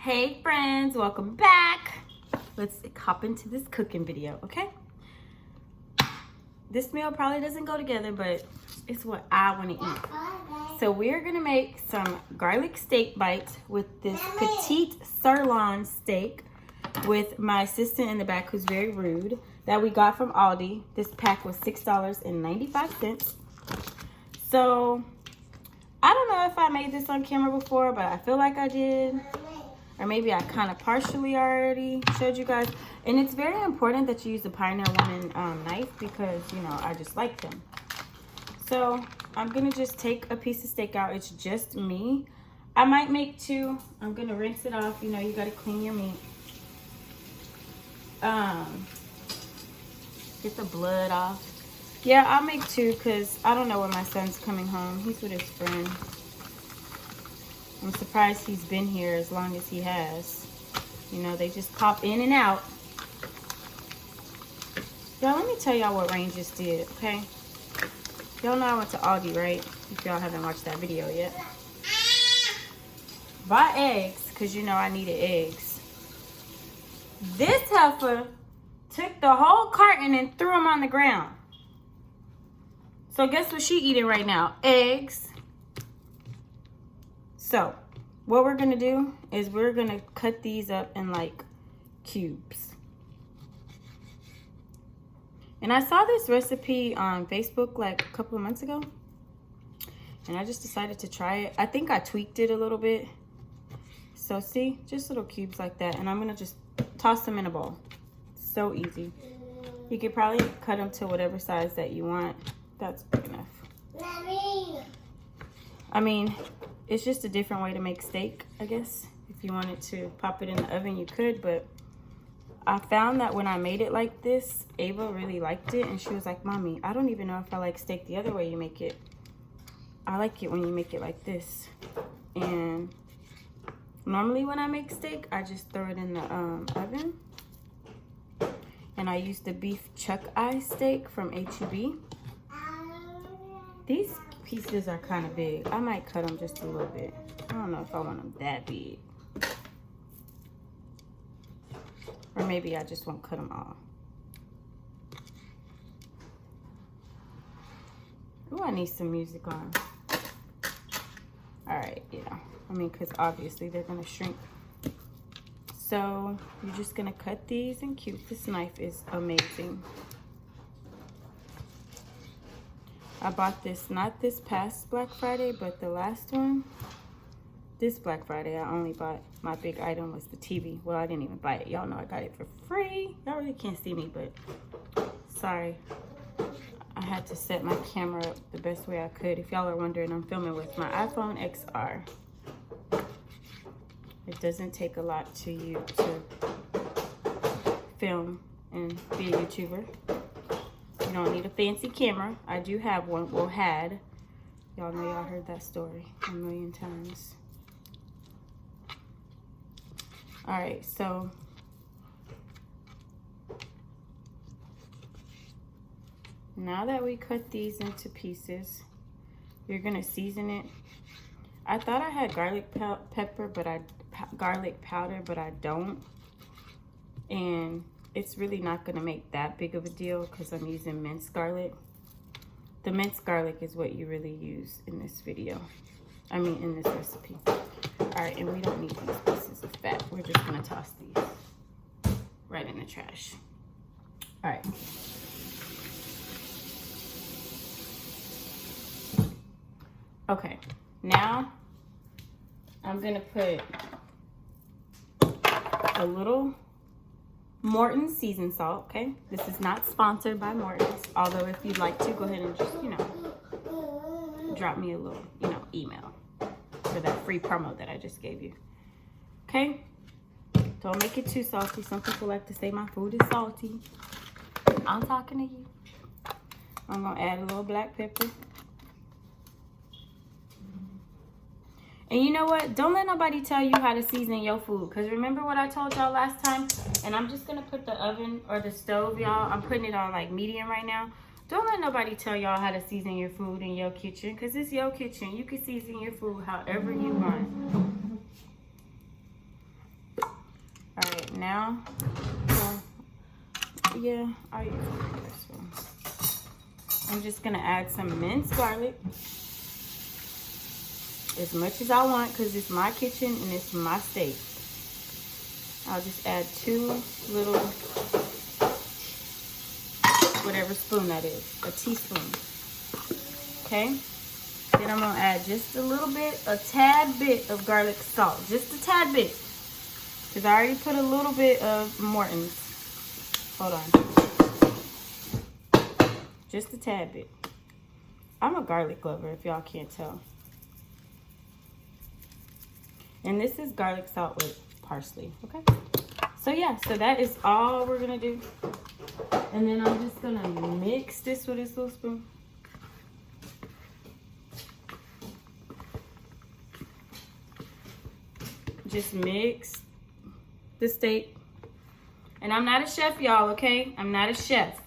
Hey friends, welcome back. Let's hop into this cooking video, okay? This meal probably doesn't go together, but it's what I want to eat. So we're gonna make some garlic steak bites with this petite sirloin steak with my assistant in the back who's very rude, that we got from Aldi. This pack was $6.95. So I don't know if I made this on camera before, but I feel like I did. Or maybe I kind of partially already showed you guys. And it's very important that you use the Pioneer Woman knife because, you know, I just like them. So I'm going to just take a piece of steak out. It's just me. I might make two. I'm going to rinse it off. You know, you got to clean your meat. Get the blood off. Yeah, I'll make two because I don't know when my son's coming home. He's with his friend. I'm surprised he's been here as long as he has. You know, they just pop in and out. Y'all, let me tell y'all what Rain just did, okay? Y'all know I went to Aldi, right? If y'all haven't watched that video yet. Bought eggs, because you know I needed eggs. This heifer took the whole carton and threw them on the ground. So guess what she eating right now? Eggs. So what we're gonna do is we're gonna cut these up in like cubes. And I saw this recipe on Facebook like a couple of months ago, and I just decided to try it. I think I tweaked it a little bit. So see, just little cubes like that, and I'm gonna just toss them in a bowl. So easy. You could probably cut them to whatever size that you want. That's big enough. I mean, it's just a different way to make steak, I guess. If you wanted to pop it in the oven, you could, but I found that when I made it like this, Ava really liked it, and she was like, Mommy, I don't even know if I like steak the other way you make it. I like it when you make it like this. And normally when I make steak, I just throw it in the oven. And I use the beef chuck eye steak from H-E-B. These pieces are kind of big. I might cut them just a little bit. I don't know if I want them that big. Or maybe I just won't cut them all. Ooh, I need some music on. All right, yeah. I mean, because obviously they're going to shrink. So you're just going to cut these in cubes. This knife is amazing. I bought this, not this past Black Friday, but the last one. This Black Friday, I only bought, my big item was the TV. Well, I didn't even buy it. Y'all know I got it for free. Y'all really can't see me, but sorry. I had to set my camera up the best way I could. If y'all are wondering, I'm filming with my iPhone XR. It doesn't take a lot to film and be a YouTuber. You don't need a fancy camera. I do have one, well, had. Y'all know y'all heard that story a million times. All right, so now that we cut these into pieces, you're gonna season it. I thought I had garlic powder, but I don't. And it's really not gonna make that big of a deal because I'm using minced garlic. The minced garlic is what you really use in this video. I mean, in this recipe. All right, and we don't need these pieces of fat. We're just gonna toss these right in the trash. All right. Okay, now I'm gonna put a little Morton's seasoned salt, okay? This is not sponsored by Morton's, although if you'd like to, go ahead and just, you know, drop me a little, you know, email for that free promo that I just gave you, okay? Don't make it too salty. Some people like to say my food is salty. I'm talking to you. I'm gonna add a little black pepper. And you know what? Don't let nobody tell you how to season your food. Because remember what I told y'all last time? And I'm just going to put the oven or the stove, y'all. I'm putting it on like medium right now. Don't let nobody tell y'all how to season your food in your kitchen. Because it's your kitchen. You can season your food however you want. now, yeah, I'll use this one. I'm just gonna add some minced garlic, as much as I want, because it's my kitchen and it's my steak. I'll just add 2 little, whatever spoon that is, a teaspoon. Okay. Then I'm gonna add just a tad bit of garlic salt, just a tad bit, because I already put a little bit of Morton's. Hold on. Just a tad bit. I'm a garlic lover, if y'all can't tell. And this is garlic salt with parsley, okay? So yeah, so that is all we're gonna do. And then I'm just gonna mix this with this little spoon. Just mix the steak. And I'm not a chef, y'all, okay? I'm not a chef.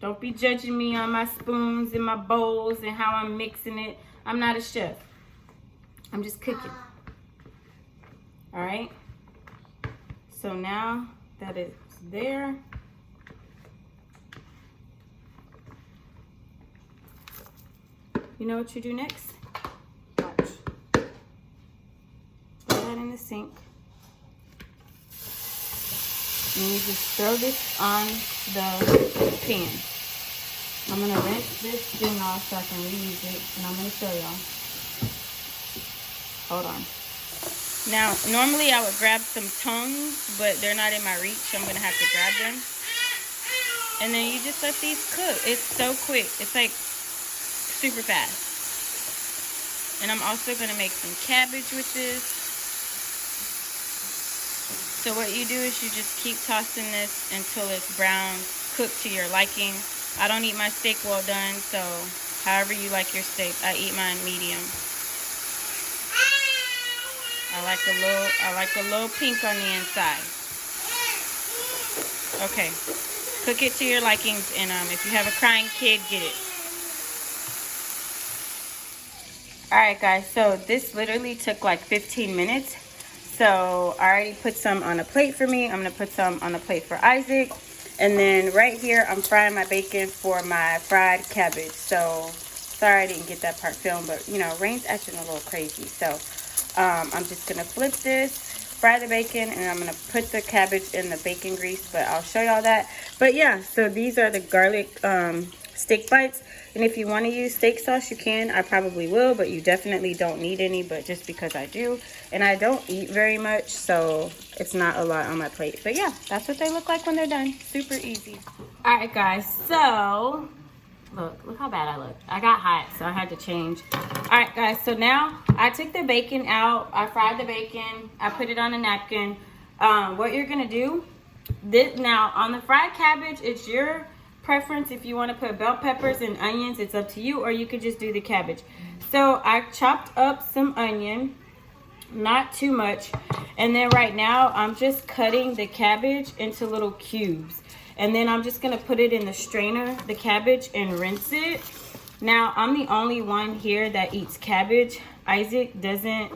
Don't be judging me on my spoons and my bowls and how I'm mixing it. I'm not a chef. I'm just cooking. All right? So now that it's there, you know what you do next? Watch. Throw that in the sink. And you just throw this on the pan. I'm gonna rinse this thing off so I can reuse it, and I'm gonna show y'all. Hold on. Now, normally I would grab some tongs, but they're not in my reach, so I'm gonna have to grab them. And then you just let these cook. It's so quick. It's like super fast. And I'm also gonna make some cabbage with this. So what you do is you just keep tossing this until it's brown, cooked to your liking. I don't eat my steak well done, so however you like your steak, I eat mine medium. I like a little pink on the inside. Okay, cook it to your likings, and if you have a crying kid, get it. All right, guys. So this literally took like 15 minutes. So I already put some on a plate for me. I'm gonna put some on a plate for Isaac. And then right here, I'm frying my bacon for my fried cabbage. So sorry I didn't get that part filmed, but you know, Rain's acting a little crazy. So I'm just gonna flip this, fry the bacon, and I'm gonna put the cabbage in the bacon grease, but I'll show y'all that. But yeah, so these are the garlic steak bites. And if you want to use steak sauce, you can. I probably will, but you definitely don't need any, but just because I do. And I don't eat very much, so it's not a lot on my plate. But yeah, that's what they look like when they're done. Super easy. All right, guys, so look how bad I look. I got hot, so I had to change. All right, guys, so now I took the bacon out. I fried the bacon. I put it on a napkin. What you're going to do, now on the fried cabbage, it's your preference. If you want to put bell peppers and onions, it's up to you, or you could just do the cabbage. So I chopped up some onion, not too much, and then right now I'm just cutting the cabbage into little cubes, and then I'm just gonna put it in the strainer, the cabbage, and rinse it. Now I'm the only one here that eats cabbage. Isaac doesn't.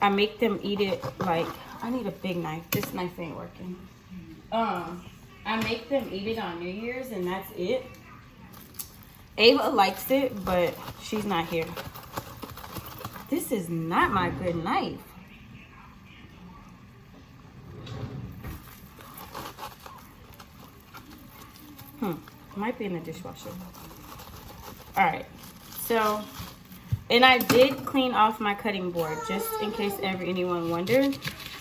I make them eat it like, I need a big knife. This knife ain't working. I make them eat it on New Year's, and that's it. Ava likes it, but she's not here. This is not my good knife. Might be in the dishwasher. All right. So, and I did clean off my cutting board, just in case anyone wondered.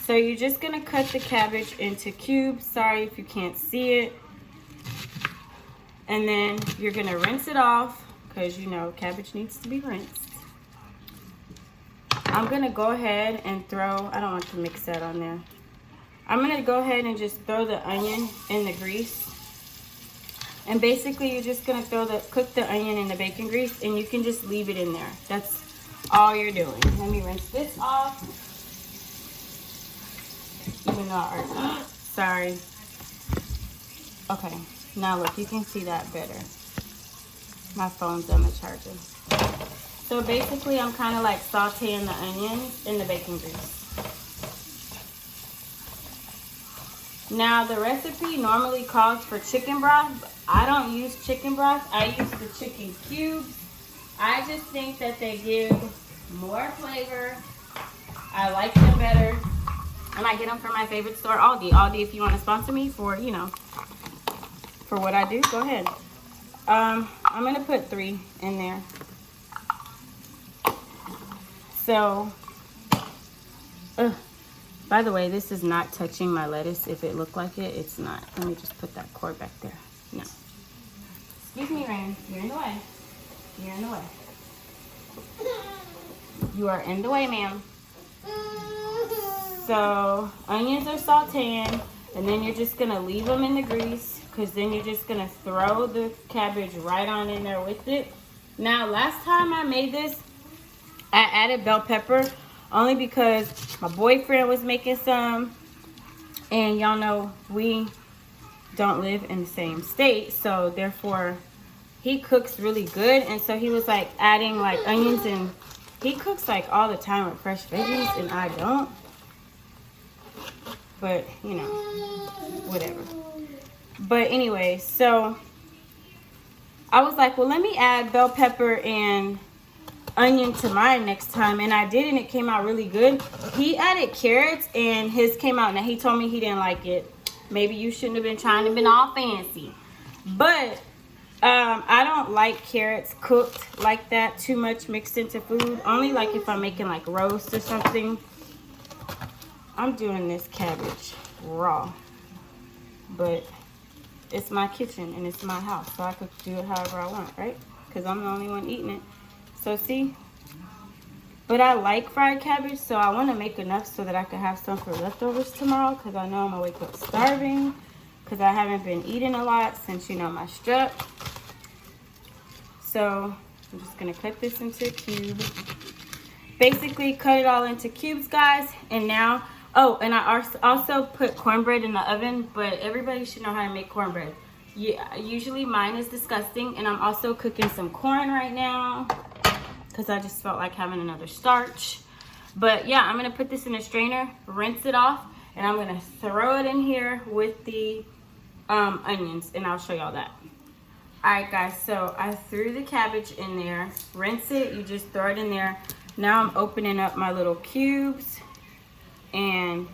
So you're just gonna cut the cabbage into cubes. Sorry if you can't see it. And then you're gonna rinse it off, because you know cabbage needs to be rinsed. I'm gonna go ahead and throw, I don't want to mix that on there. I'm gonna go ahead and just throw the onion in the grease. And basically you're just gonna cook the onion in the bacon grease, and you can just leave it in there. That's all you're doing. Let me rinse this off. Even though I already, sorry. Okay, now look, you can see that better. My phone's on the charger. So basically I'm kind of like sauteing the onions in the bacon grease. Now the recipe normally calls for chicken broth, but I don't use chicken broth. I use the chicken cubes. I just think that they give more flavor. I like them better. And I get them from my favorite store, Aldi. Aldi, if you want to sponsor me for, you know, for what I do, go ahead. I'm going to put 3 in there. So, by the way, this is not touching my lettuce. If it looked like it, it's not. Let me just put that cord back there. No. Excuse me, Rain. You're in the way. You're in the way. You are in the way, ma'am. So, onions are sauteing, and then you're just going to leave them in the grease, because then you're just going to throw the cabbage right on in there with it. Now, last time I made this, I added bell pepper, only because my boyfriend was making some, and y'all know we don't live in the same state, so therefore he cooks really good, and so he was like adding like onions, and he cooks like all the time with fresh veggies, and I don't. But you know, whatever. But anyway, so I was like, well, let me add bell pepper and onion to mine next time, and I did, and it came out really good. He added carrots, and his came out, and he told me he didn't like it. Maybe you shouldn't have been trying to be all fancy. But I don't like carrots cooked like that too much mixed into food. Only like if I'm making like roast or something. I'm doing this cabbage raw, but it's my kitchen and it's my house, so I could do it however I want, right? Because I'm the only one eating it. So see, but I like fried cabbage, so I want to make enough so that I could have some for leftovers tomorrow, because I know I'm gonna wake up starving, because I haven't been eating a lot since, you know, my strep. So I'm just gonna cut this into a cube. Basically cut it all into cubes, guys. And now, oh, and I also put cornbread in the oven, but everybody should know how to make cornbread. Yeah, usually mine is disgusting, and I'm also cooking some corn right now because I just felt like having another starch. But yeah, I'm gonna put this in a strainer, rinse it off, and I'm gonna throw it in here with the onions, and I'll show y'all that. All right, guys, so I threw the cabbage in there. Rinse it, you just throw it in there. Now I'm opening up my little cubes, and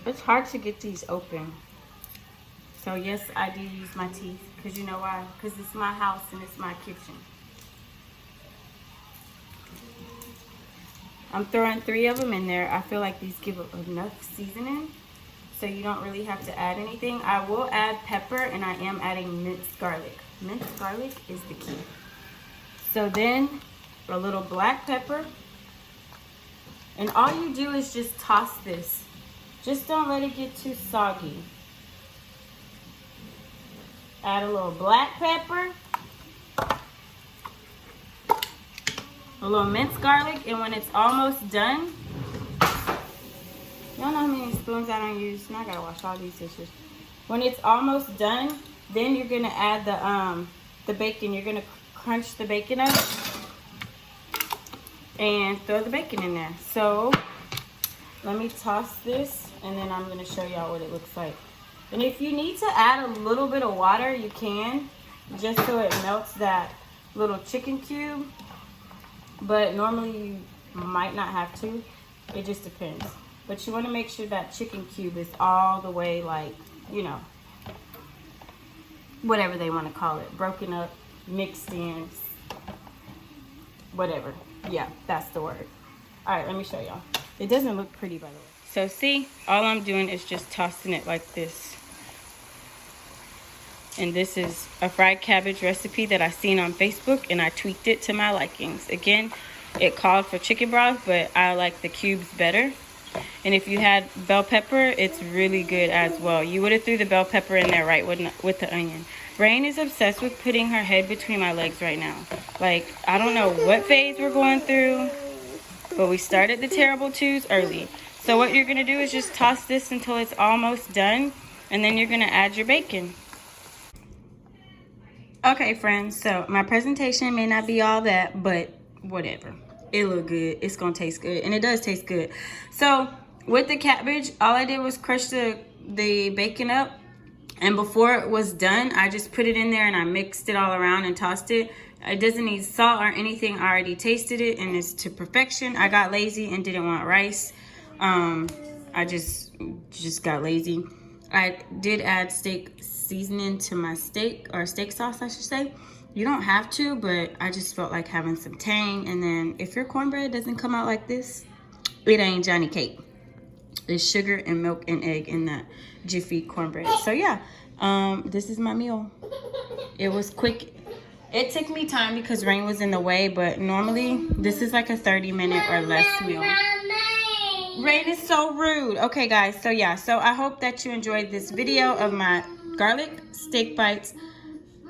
it's hard to get these open. So yes, I do use my teeth, because you know why? Because it's my house and it's my kitchen. I'm throwing 3 of them in there. I feel like these give enough seasoning, so you don't really have to add anything. I will add pepper, and I am adding minced garlic. Minced garlic is the key. So then a little black pepper, and all you do is just toss this. Just don't let it get too soggy. Add a little black pepper, a little minced garlic, and when it's almost done, y'all know how many spoons I don't use. Now I gotta wash all these dishes. When it's almost done, then you're gonna add the bacon. You're gonna crunch the bacon up and throw the bacon in there. So let me toss this, and then I'm gonna show y'all what it looks like. And if you need to add a little bit of water, you can, just so it melts that little chicken cube. But normally you might not have to. It just depends. But you want to make sure that chicken cube is all the way, like, you know, whatever they want to call it. Broken up, mixed in, whatever. Yeah, that's the word. All right, let me show y'all. It doesn't look pretty, by the way. So see, all I'm doing is just tossing it like this. And this is a fried cabbage recipe that I seen on Facebook, and I tweaked it to my likings. Again, it called for chicken broth, but I like the cubes better. And if you had bell pepper, it's really good as well. You would have threw the bell pepper in there right with the onion. Rain is obsessed with putting her head between my legs right now. Like, I don't know what phase we're going through, but we started the terrible twos early. So what you're going to do is just toss this until it's almost done, and then you're going to add your bacon. Okay, friends, so my presentation may not be all that, but whatever. It look good. It's going to taste good, and it does taste good. So with the cabbage, all I did was crush the bacon up. And before it was done, I just put it in there and I mixed it all around and tossed it. It doesn't need salt or anything. I already tasted it and it's to perfection. I got lazy and didn't want rice. I just got lazy. I did add steak seasoning to my steak, or steak sauce I should say. You don't have to, but I just felt like having some tang. And then if your cornbread doesn't come out like this, it ain't Johnny cake. There's sugar and milk and egg in that Jiffy cornbread. So yeah, this is my meal. It was quick. It took me time because rain was in the way, but normally this is like a 30-minute or less meal. Rain is so rude. Okay guys, so yeah, so I hope that you enjoyed this video of my garlic steak bites,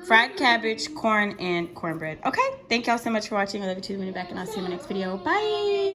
fried cabbage, corn, and cornbread. Okay, thank y'all so much for watching. I love you too. Back, and I'll see you in my next video. Bye.